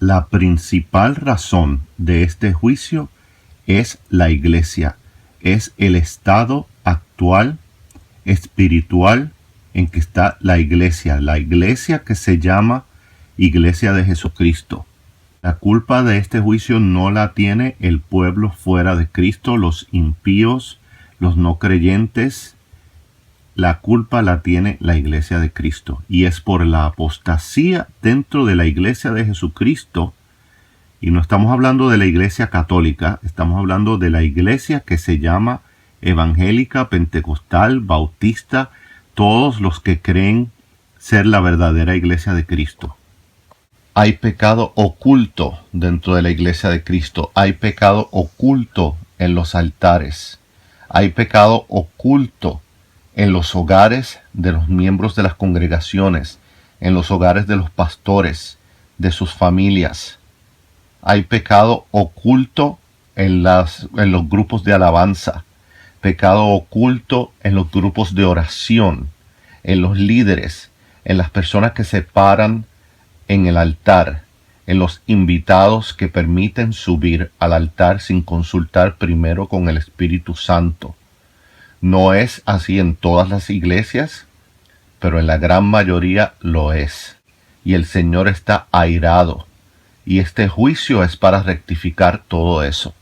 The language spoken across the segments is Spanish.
La principal razón de este juicio es la iglesia, es el estado actual espiritual en que está la iglesia que se llama Iglesia de Jesucristo. La culpa de este juicio no la tiene el pueblo fuera de Cristo, los impíos, los no creyentes. La culpa la tiene la iglesia de Cristo, y es por la apostasía dentro de la iglesia de Jesucristo. Y no estamos hablando de la iglesia católica, estamos hablando de la iglesia que se llama evangélica, pentecostal, bautista, todos los que creen ser la verdadera iglesia de Cristo. Hay pecado oculto dentro de la iglesia de Cristo, hay pecado oculto en los altares, hay pecado oculto en los hogares de los miembros de las congregaciones, en los hogares de los pastores, de sus familias. Hay pecado oculto en los grupos de alabanza, pecado oculto en los grupos de oración, en los líderes, en las personas que se paran en el altar, en los invitados que permiten subir al altar sin consultar primero con el Espíritu Santo. No es así en todas las iglesias, pero en la gran mayoría lo es. Y el Señor está airado. Y este juicio es para rectificar todo eso.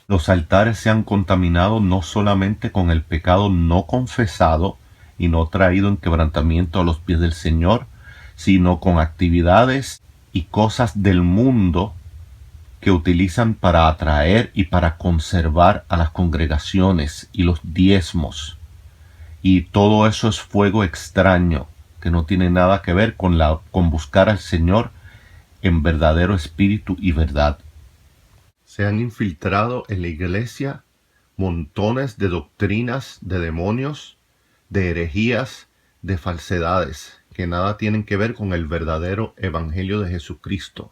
Los altares se han contaminado no solamente con el pecado no confesado y no traído en quebrantamiento a los pies del Señor, sino con actividades y cosas del mundo que utilizan para atraer y para conservar a las congregaciones y los diezmos. Y todo eso es fuego extraño, que no tiene nada que ver con buscar al Señor en verdadero espíritu y verdad. Se han infiltrado en la iglesia montones de doctrinas de demonios, de herejías, de falsedades, que nada tienen que ver con el verdadero evangelio de Jesucristo.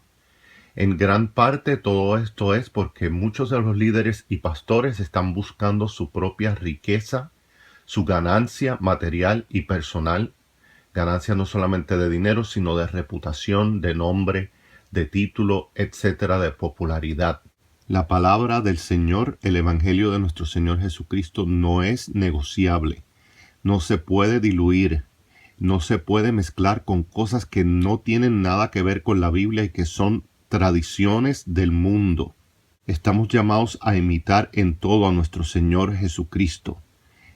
En gran parte todo esto es porque muchos de los líderes y pastores están buscando su propia riqueza, su ganancia material y personal, ganancia no solamente de dinero, sino de reputación, de nombre, de título, etcétera, de popularidad. La palabra del Señor, el evangelio de nuestro Señor Jesucristo, no es negociable, no se puede diluir, no se puede mezclar con cosas que no tienen nada que ver con la Biblia y que son tradiciones del mundo. Estamos llamados a imitar en todo a nuestro Señor Jesucristo,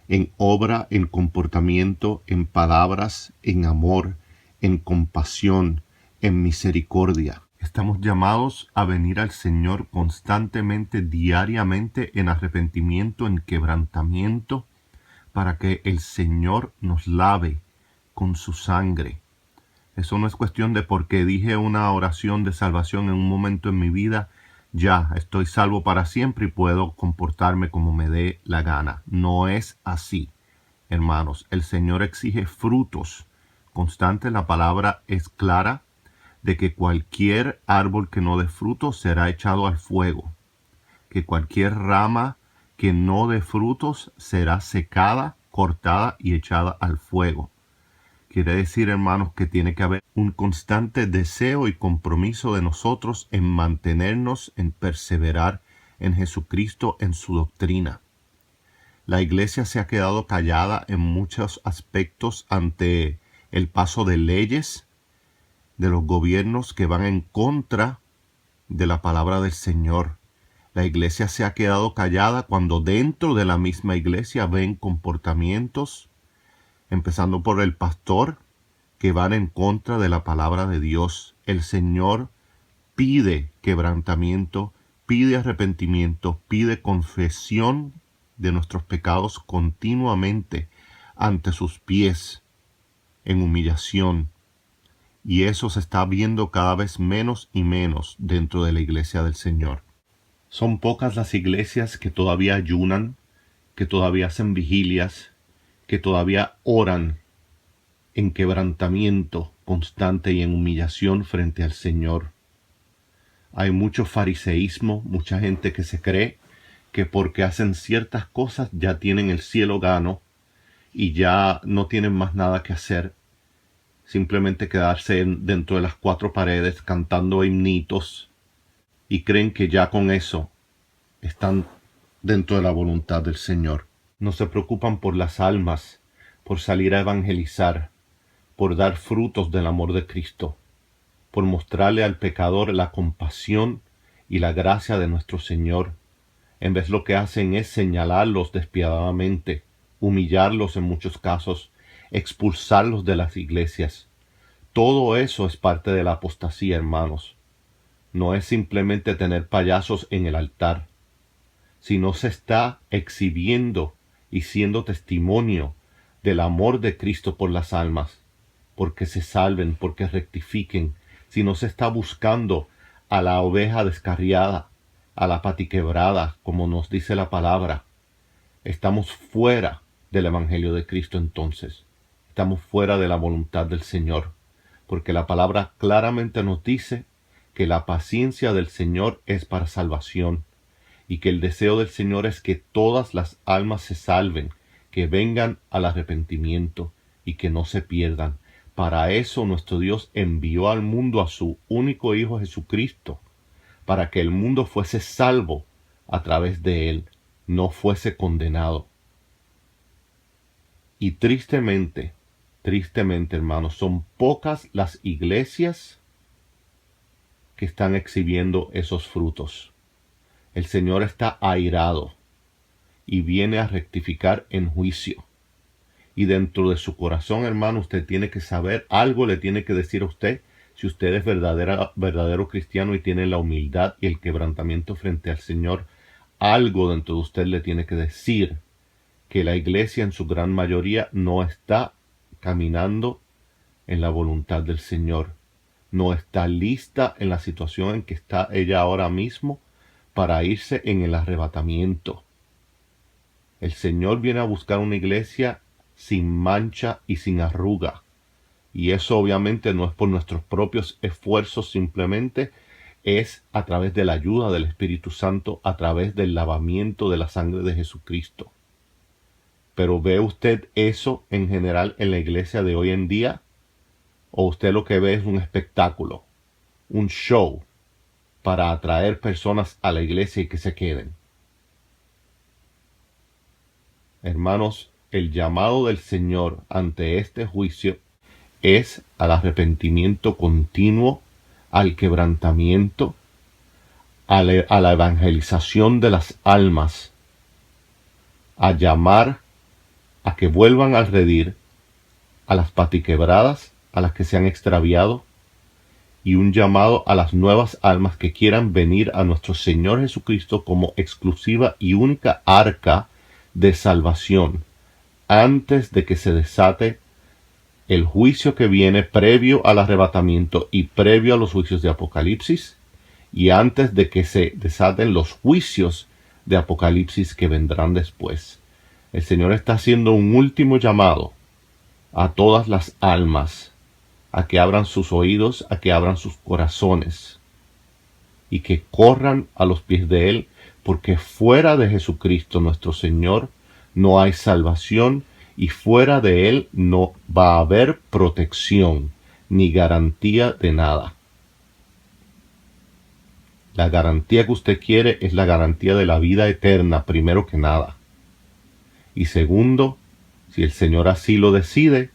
en obra, en comportamiento, en palabras, en amor, en compasión, en misericordia. Estamos llamados a venir al Señor constantemente, diariamente, en arrepentimiento, en quebrantamiento, para que el Señor nos lave con su sangre. Eso no es cuestión de porque dije una oración de salvación en un momento en mi vida, ya estoy salvo para siempre y puedo comportarme como me dé la gana. No es así, hermanos. El Señor exige frutos constantes. La palabra es clara de que cualquier árbol que no dé frutos será echado al fuego, que cualquier rama que no dé frutos será secada, cortada y echada al fuego. Quiere decir, hermanos, que tiene que haber un constante deseo y compromiso de nosotros en mantenernos, en perseverar en Jesucristo, en su doctrina. La iglesia se ha quedado callada en muchos aspectos ante el paso de leyes, de los gobiernos que van en contra de la palabra del Señor. La iglesia se ha quedado callada cuando dentro de la misma iglesia ven comportamientos, empezando por el pastor, que van en contra de la palabra de Dios. El Señor pide quebrantamiento, pide arrepentimiento, pide confesión de nuestros pecados continuamente ante sus pies, en humillación. Y eso se está viendo cada vez menos y menos dentro de la iglesia del Señor. Son pocas las iglesias que todavía ayunan, que todavía hacen vigilias, que todavía oran en quebrantamiento constante y en humillación frente al Señor. Hay mucho fariseísmo, mucha gente que se cree que porque hacen ciertas cosas ya tienen el cielo gano y ya no tienen más nada que hacer, simplemente quedarse dentro de las cuatro paredes cantando himnitos y creen que ya con eso están dentro de la voluntad del Señor. No se preocupan por las almas, por salir a evangelizar, por dar frutos del amor de Cristo, por mostrarle al pecador la compasión y la gracia de nuestro Señor. En vez lo que hacen es señalarlos despiadadamente, humillarlos en muchos casos, expulsarlos de las iglesias. Todo eso es parte de la apostasía, hermanos. No es simplemente tener payasos en el altar, sino se está exhibiendo y siendo testimonio del amor de Cristo por las almas, porque se salven, porque rectifiquen, si no se está buscando a la oveja descarriada, a la patiquebrada, como nos dice la palabra. Estamos fuera del Evangelio de Cristo entonces. Estamos fuera de la voluntad del Señor, porque la palabra claramente nos dice que la paciencia del Señor es para salvación, y que el deseo del Señor es que todas las almas se salven, que vengan al arrepentimiento y que no se pierdan. Para eso nuestro Dios envió al mundo a su único Hijo Jesucristo, para que el mundo fuese salvo a través de él, no fuese condenado. Y tristemente, hermanos, son pocas las iglesias que están exhibiendo esos frutos. El Señor está airado y viene a rectificar en juicio. Y dentro de su corazón, hermano, usted tiene que saber, algo le tiene que decir a usted, si usted es verdadero cristiano y tiene la humildad y el quebrantamiento frente al Señor, algo dentro de usted le tiene que decir que la iglesia en su gran mayoría no está caminando en la voluntad del Señor. No está lista en la situación en que está ella ahora mismo para irse en el arrebatamiento. El Señor viene a buscar una iglesia sin mancha y sin arruga. Y eso obviamente no es por nuestros propios esfuerzos, simplemente es a través de la ayuda del Espíritu Santo, a través del lavamiento de la sangre de Jesucristo. Pero ¿ve usted eso en general en la iglesia de hoy en día? ¿O usted lo que ve es un espectáculo, un show para atraer personas a la iglesia y que se queden? Hermanos, el llamado del Señor ante este juicio es al arrepentimiento continuo, al quebrantamiento, a la evangelización de las almas, a llamar a que vuelvan al redil, a las patiquebradas, a las que se han extraviado, y un llamado a las nuevas almas que quieran venir a nuestro Señor Jesucristo como exclusiva y única arca de salvación, antes de que se desate el juicio que viene previo al arrebatamiento y previo a los juicios de Apocalipsis, y antes de que se desaten los juicios de Apocalipsis que vendrán después. El Señor está haciendo un último llamado a todas las almas, a que abran sus oídos, a que abran sus corazones, y que corran a los pies de Él, porque fuera de Jesucristo nuestro Señor no hay salvación, y fuera de Él no va a haber protección ni garantía de nada. La garantía que usted quiere es la garantía de la vida eterna, primero que nada. Y segundo, si el Señor así lo decide,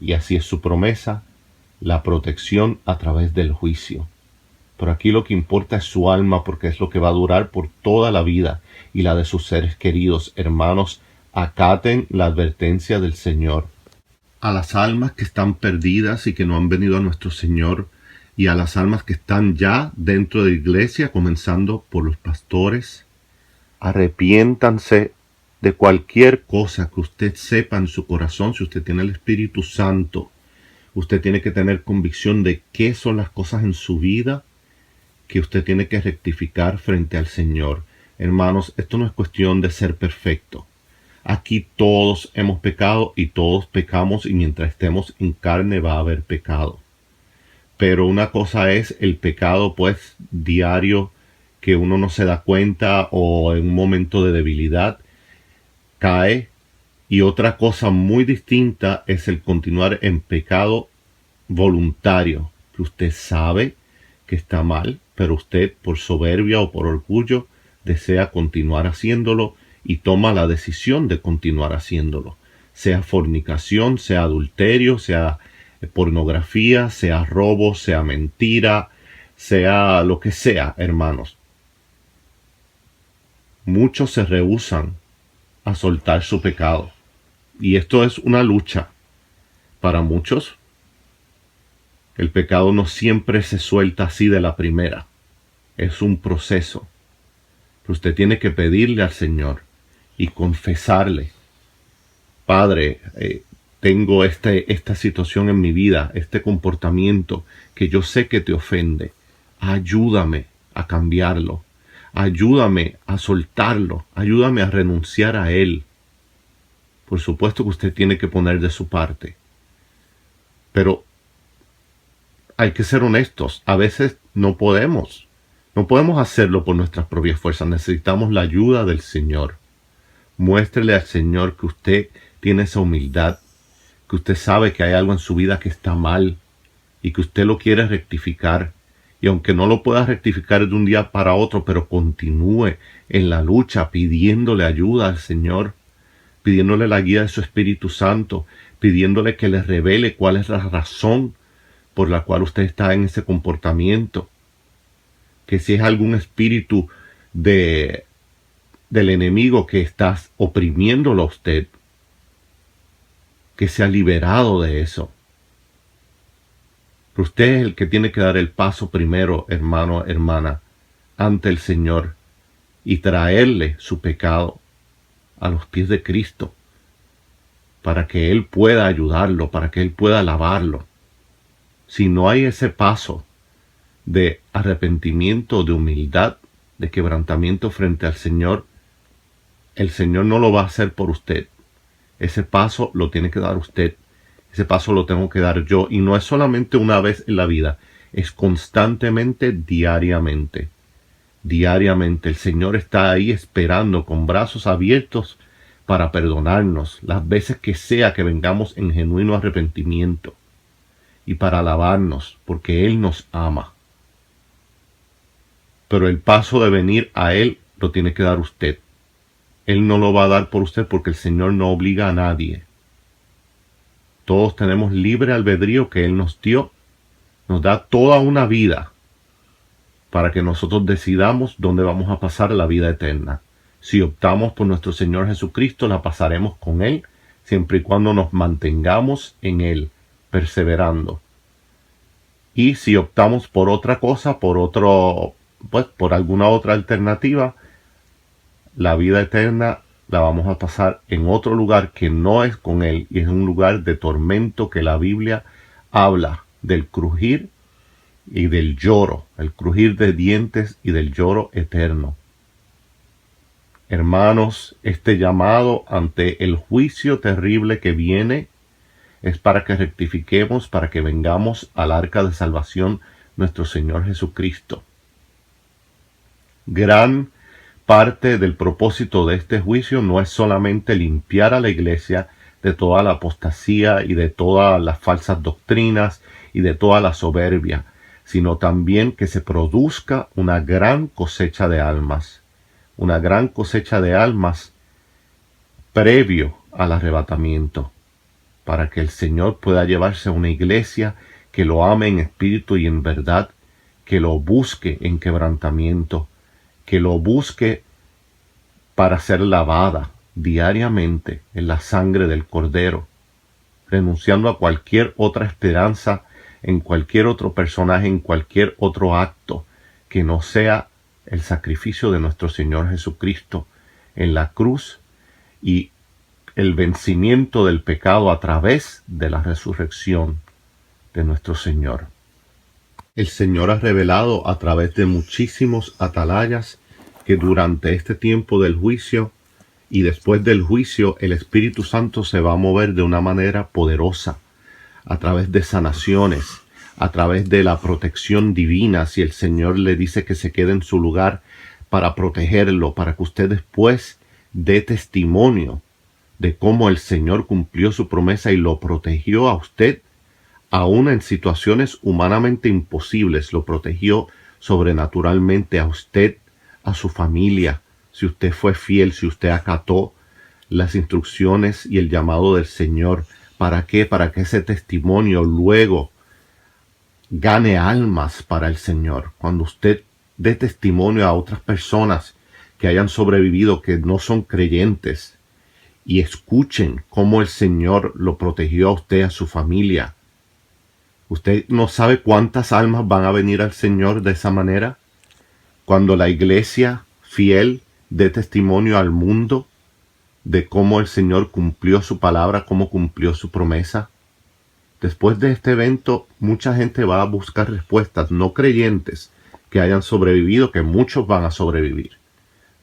y así es su promesa, la protección a través del juicio. Pero aquí lo que importa es su alma, porque es lo que va a durar por toda la vida, y la de sus seres queridos. Hermanos, acaten la advertencia del Señor. A las almas que están perdidas y que no han venido a nuestro Señor, y a las almas que están ya dentro de la iglesia, comenzando por los pastores, arrepiéntanse de cualquier cosa que usted sepa en su corazón. Si usted tiene el Espíritu Santo, usted tiene que tener convicción de qué son las cosas en su vida que usted tiene que rectificar frente al Señor. Hermanos, esto no es cuestión de ser perfecto. Aquí todos hemos pecado y todos pecamos, y mientras estemos en carne va a haber pecado. Pero una cosa es el pecado pues diario, que uno no se da cuenta o en un momento de debilidad cae, y otra cosa muy distinta es el continuar en pecado voluntario, que usted sabe que está mal, pero usted por soberbia o por orgullo desea continuar haciéndolo y toma la decisión de continuar haciéndolo. Sea fornicación, sea adulterio, sea pornografía, sea robo, sea mentira, sea lo que sea, hermanos. Muchos se rehúsan a soltar su pecado. Y esto es una lucha. Para muchos, el pecado no siempre se suelta así de la primera. Es un proceso. Pero usted tiene que pedirle al Señor y confesarle: Padre, tengo esta situación en mi vida, este comportamiento que yo sé que te ofende. Ayúdame a cambiarlo. Ayúdame a soltarlo. Ayúdame a renunciar a él. Por supuesto que usted tiene que poner de su parte. Pero hay que ser honestos. A veces no podemos. No podemos hacerlo por nuestras propias fuerzas. Necesitamos la ayuda del Señor. Muéstrele al Señor que usted tiene esa humildad, que usted sabe que hay algo en su vida que está mal y que usted lo quiere rectificar. Y aunque no lo pueda rectificar de un día para otro, pero continúe en la lucha pidiéndole ayuda al Señor, pidiéndole la guía de su Espíritu Santo, pidiéndole que le revele cuál es la razón por la cual usted está en ese comportamiento. Que si es algún espíritu del enemigo que está oprimiéndolo a usted, que sea liberado de eso. Pero usted es el que tiene que dar el paso primero, hermano, hermana, ante el Señor y traerle su pecado a los pies de Cristo para que Él pueda ayudarlo, para que Él pueda lavarlo. Si no hay ese paso de arrepentimiento, de humildad, de quebrantamiento frente al Señor, el Señor no lo va a hacer por usted. Ese paso lo tiene que dar usted. Ese paso lo tengo que dar yo. Y no es solamente una vez en la vida. Es constantemente, diariamente. Diariamente. El Señor está ahí esperando con brazos abiertos para perdonarnos las veces que sea que vengamos en genuino arrepentimiento. Y para alabarnos, porque Él nos ama. Pero el paso de venir a Él lo tiene que dar usted. Él no lo va a dar por usted porque el Señor no obliga a nadie. Todos tenemos libre albedrío que Él nos dio. Nos da toda una vida para que nosotros decidamos dónde vamos a pasar la vida eterna. Si optamos por nuestro Señor Jesucristo, la pasaremos con Él, siempre y cuando nos mantengamos en Él, perseverando. Y si optamos por otra cosa, por alguna otra alternativa, la vida eterna la vamos a pasar en otro lugar que no es con Él, y es un lugar de tormento que la Biblia habla del crujir y del lloro, el crujir de dientes y del lloro eterno. Hermanos, este llamado ante el juicio terrible que viene es para que rectifiquemos, para que vengamos al arca de salvación, nuestro Señor Jesucristo. Gran parte del propósito de este juicio no es solamente limpiar a la iglesia de toda la apostasía y de todas las falsas doctrinas y de toda la soberbia, sino también que se produzca una gran cosecha de almas, una gran cosecha de almas previo al arrebatamiento, para que el Señor pueda llevarse a una iglesia que lo ame en espíritu y en verdad, que lo busque en quebrantamiento, que lo busque para ser lavada diariamente en la sangre del Cordero, renunciando a cualquier otra esperanza, en cualquier otro personaje, en cualquier otro acto, que no sea el sacrificio de nuestro Señor Jesucristo en la cruz y el vencimiento del pecado a través de la resurrección de nuestro Señor. El Señor ha revelado a través de muchísimos atalayas que durante este tiempo del juicio y después del juicio el Espíritu Santo se va a mover de una manera poderosa a través de sanaciones, a través de la protección divina. Si el Señor le dice que se quede en su lugar para protegerlo, para que usted después dé testimonio de cómo el Señor cumplió su promesa y lo protegió a usted, aún en situaciones humanamente imposibles, lo protegió sobrenaturalmente a usted, a su familia, si usted fue fiel, si usted acató las instrucciones y el llamado del Señor. ¿Para qué? Para que ese testimonio luego gane almas para el Señor. Cuando usted dé testimonio a otras personas que hayan sobrevivido, que no son creyentes, y escuchen cómo el Señor lo protegió a usted, a su familia. ¿Usted no sabe cuántas almas van a venir al Señor de esa manera? Cuando la iglesia fiel dé testimonio al mundo de cómo el Señor cumplió su palabra, cómo cumplió su promesa. Después de este evento, mucha gente va a buscar respuestas, no creyentes que hayan sobrevivido, que muchos van a sobrevivir.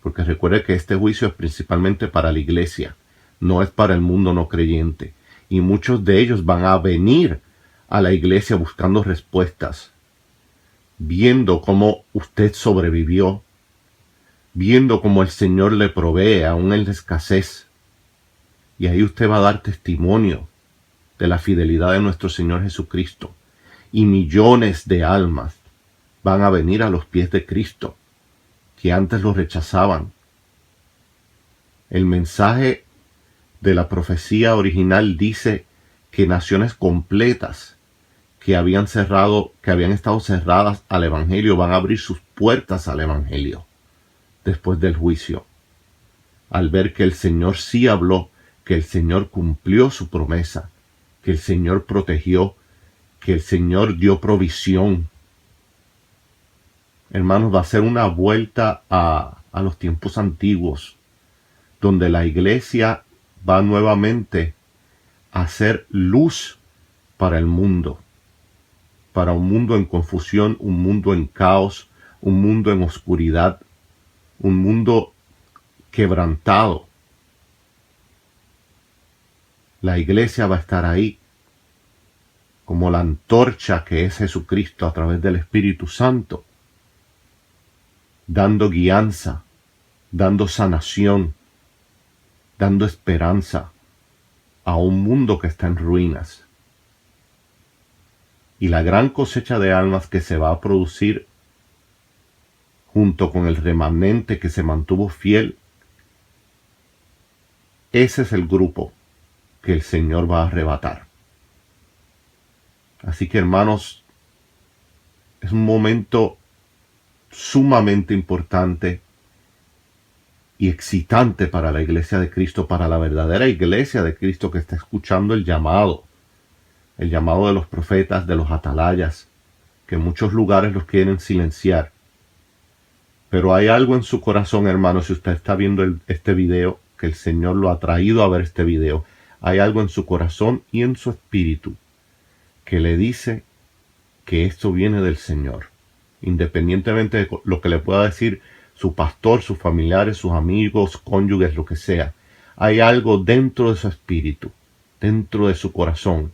Porque recuerde que este juicio es principalmente para la iglesia, no es para el mundo no creyente. Y muchos de ellos van a venir a la iglesia buscando respuestas, viendo cómo usted sobrevivió, viendo cómo el Señor le provee aún en la escasez. Y ahí usted va a dar testimonio de la fidelidad de nuestro Señor Jesucristo. Y millones de almas van a venir a los pies de Cristo, que antes lo rechazaban. El mensaje de la profecía original dice que naciones completas que habían estado cerradas al Evangelio van a abrir sus puertas al Evangelio después del juicio, al ver que el Señor sí habló, que el Señor cumplió su promesa, que el Señor protegió, que el Señor dio provisión. Hermanos, va a ser una vuelta a los tiempos antiguos, donde la iglesia va nuevamente a ser luz para el mundo, para un mundo en confusión, un mundo en caos, un mundo en oscuridad, un mundo quebrantado. La iglesia va a estar ahí como la antorcha que es Jesucristo a través del Espíritu Santo, dando guianza, dando sanación, dando esperanza a un mundo que está en ruinas. Y la gran cosecha de almas que se va a producir junto con el remanente que se mantuvo fiel, ese es el grupo que el Señor va a arrebatar. Así que, hermanos, es un momento sumamente importante y excitante para la iglesia de Cristo, para la verdadera iglesia de Cristo que está escuchando el llamado de los profetas, de los atalayas, que en muchos lugares los quieren silenciar. Pero hay algo en su corazón, hermano, si usted está viendo este video, que el Señor lo ha traído a ver este video, hay algo en su corazón y en su espíritu que le dice que esto viene del Señor. Independientemente de lo que le pueda decir su pastor, sus familiares, sus amigos, cónyuges, lo que sea, hay algo dentro de su espíritu, dentro de su corazón,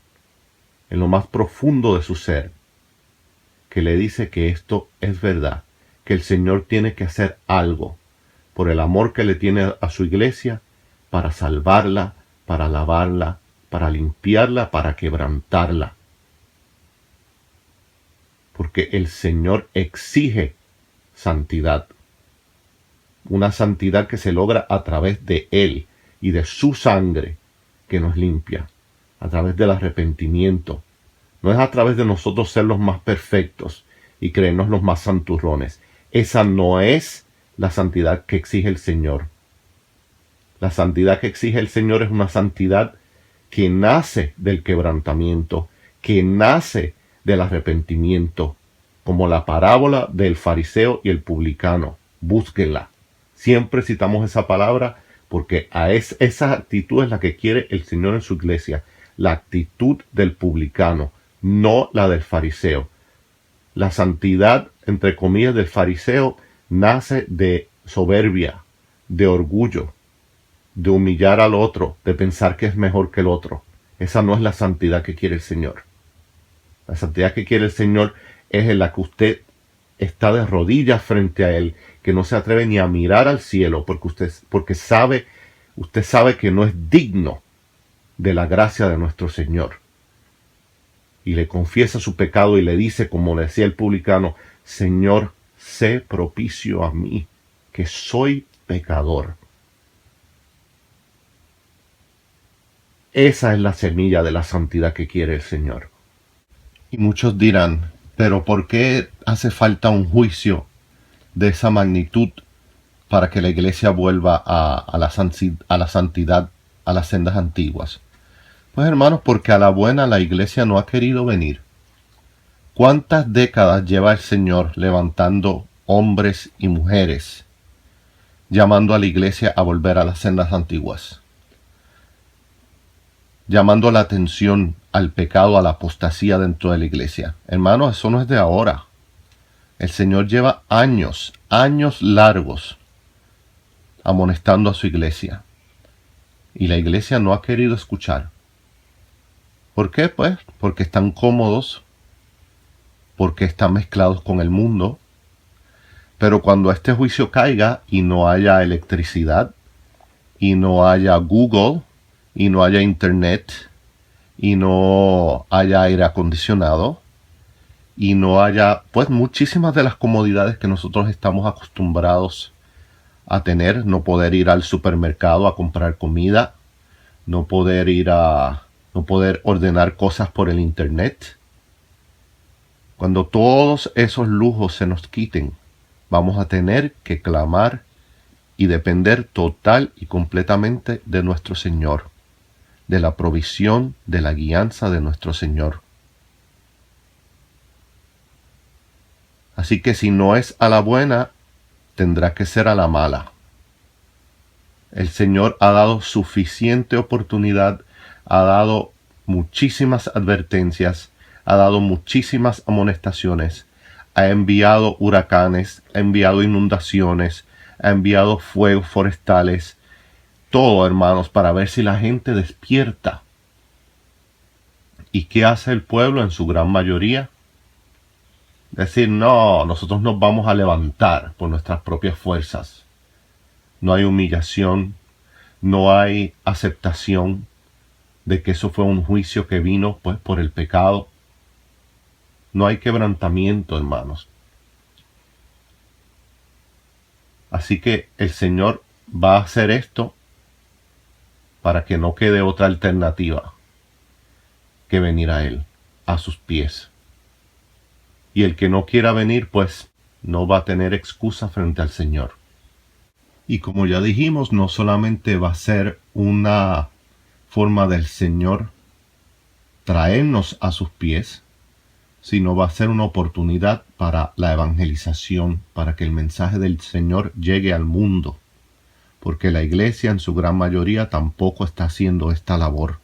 en lo más profundo de su ser, que le dice que esto es verdad, que el Señor tiene que hacer algo por el amor que le tiene a su iglesia, para salvarla, para lavarla, para limpiarla, para quebrantarla. Porque el Señor exige santidad. Una santidad que se logra a través de Él y de su sangre que nos limpia, a través del arrepentimiento. No es a través de nosotros ser los más perfectos y creernos los más santurrones. Esa no es la santidad que exige el Señor. La santidad que exige el Señor es una santidad que nace del quebrantamiento, que nace del arrepentimiento, como la parábola del fariseo y el publicano. Búsquenla. Siempre citamos esa palabra porque esa actitud es la que quiere el Señor en su iglesia. La actitud del publicano, no la del fariseo. La santidad, entre comillas, del fariseo nace de soberbia, de orgullo, de humillar al otro, de pensar que es mejor que el otro. Esa no es la santidad que quiere el Señor. La santidad que quiere el Señor es en la que usted está de rodillas frente a Él, que no se atreve ni a mirar al cielo, porque usted sabe que no es digno de la gracia de nuestro Señor. y le confiesa su pecado y le dice, como le decía el publicano, Señor, sé propicio a mí, que soy pecador. Esa es la semilla de la santidad que quiere el Señor. Y muchos dirán, pero ¿por qué hace falta un juicio de esa magnitud para que la iglesia vuelva a la santidad, a las sendas antiguas? Pues hermanos, porque a la buena la iglesia no ha querido venir. ¿Cuántas décadas lleva el Señor levantando hombres y mujeres, llamando a la iglesia a volver a las sendas antiguas? Llamando la atención al pecado, a la apostasía dentro de la iglesia. Hermanos, eso no es de ahora. El Señor lleva años, años largos, amonestando a su iglesia. Y la iglesia no ha querido escuchar. ¿Por qué? Pues porque están cómodos, porque están mezclados con el mundo. Pero cuando este juicio caiga y no haya electricidad, y no haya Google, y no haya internet, y no haya aire acondicionado, y no haya, pues, muchísimas de las comodidades que nosotros estamos acostumbrados a tener, no poder ir al supermercado a comprar comida, no poder ordenar cosas por el internet. Cuando todos esos lujos se nos quiten, vamos a tener que clamar y depender total y completamente de nuestro Señor, de la provisión, de la guianza de nuestro Señor. Así que si no es a la buena, tendrá que ser a la mala. El Señor ha dado suficiente oportunidad, ha dado muchísimas advertencias, ha dado muchísimas amonestaciones, ha enviado huracanes, ha enviado inundaciones, ha enviado fuegos forestales, todo, hermanos, para ver si la gente despierta. ¿Y qué hace el pueblo en su gran mayoría? Decir, no, nosotros nos vamos a levantar por nuestras propias fuerzas. No hay humillación, no hay aceptación de que eso fue un juicio que vino, pues, por el pecado. No hay quebrantamiento, hermanos. Así que el Señor va a hacer esto para que no quede otra alternativa que venir a Él, a sus pies. Y el que no quiera venir, pues, no va a tener excusa frente al Señor. Y como ya dijimos, no solamente va a ser una forma del Señor traernos a sus pies, sino va a ser una oportunidad para la evangelización, para que el mensaje del Señor llegue al mundo, porque la iglesia en su gran mayoría tampoco está haciendo esta labor.